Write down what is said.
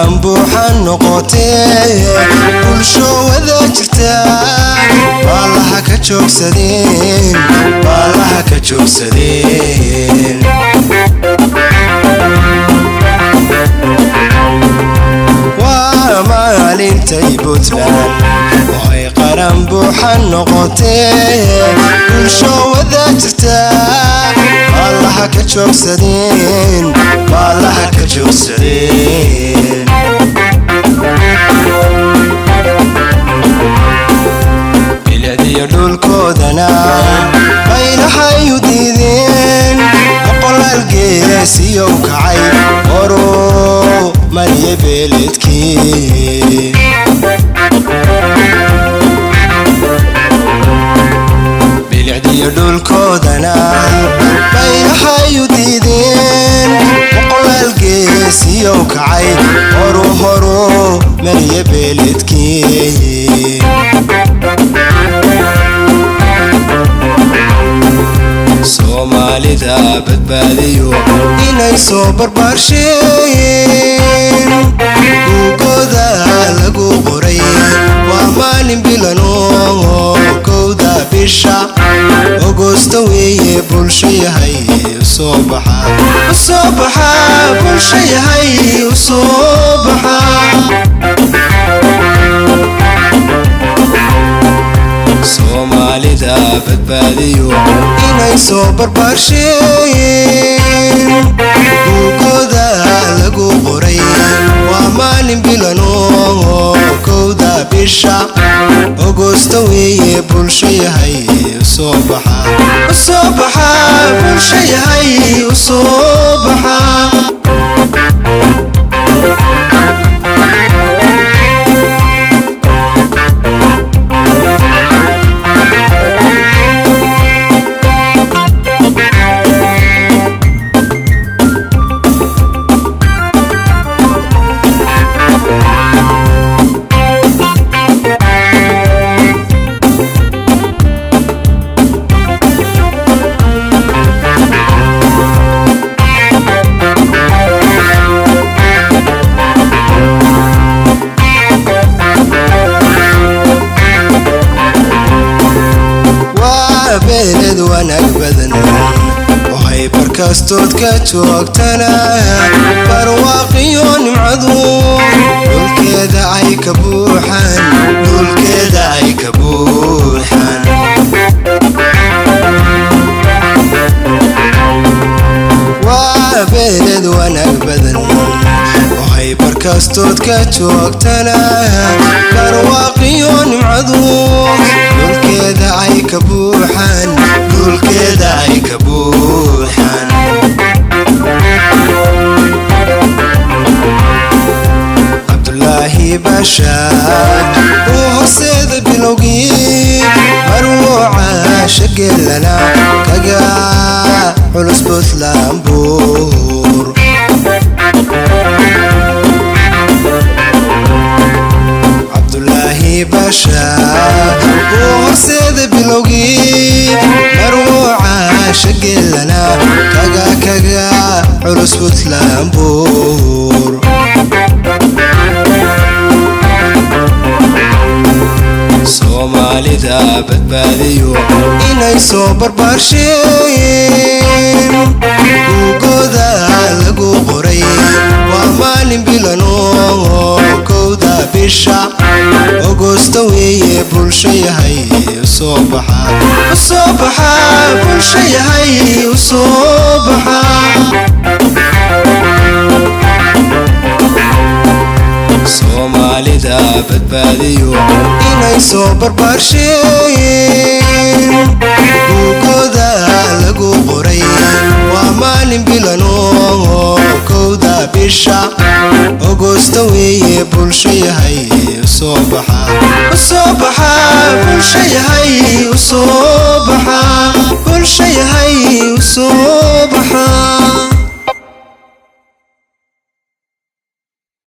qaran buuxan noqotee bulshada jirta wallaha ka joogsadeen waa maalintay Puntland way qaran buuxan noqotee bulshada jirta wallaha ka joogsadeen biladii dhulkoodana aynahay u diideen boqolaal geesiyow kacay horo mariye beeledkii biladii dhulkoodana aynahay u diideen boqolaal geesiyow kacay horo mariye beeledkii soomaalida badbaadiyo inay soo barbaarsheen buugooda lagu qoray waa maalin bilano kowda bisha Agosto weeye bulsho yahay soo baxa bulsho yahay soo baxa soomaalida badbaadiyo inay soo barbaarsheen buugooda lagu qoray waa maalin bilano kowda bisha Agosto weeye bulsho yahay soo baxa bulsho yahay soo baxa beeled wanaag badan waxay barkaastood ka joogtana barwaaqiyo nimcadu dhulkeeda ay ka buuxaan waa beeled wanaag badan waxay barkaastood ka joogtana barwaaqiyo nimcadu dhulkeeda ay ka buuxaan Abdullaahi Basha oo hooseeda bilowgii marwuuca shageelana kaga culus Puntland buur Abdullaahi Basha oo hooseeda bilowgii marwuuca shageelana kaga culus Puntland buur soomaalida badbaadiyo inay soo barbaarsheen buugooda lagu qoray waa maalin bilano kowda bisha Agosto weeye bulsho yahay soo baxa bulsho yahay soo baxa soomaalida badbaadiyo inay soo barbaarsheen buugooda lagu qoray waa maalin bilano kowda bisha Agosto weeye bulsho yahay soo baxa bulsho yahay soo baxa bulsho yahay soo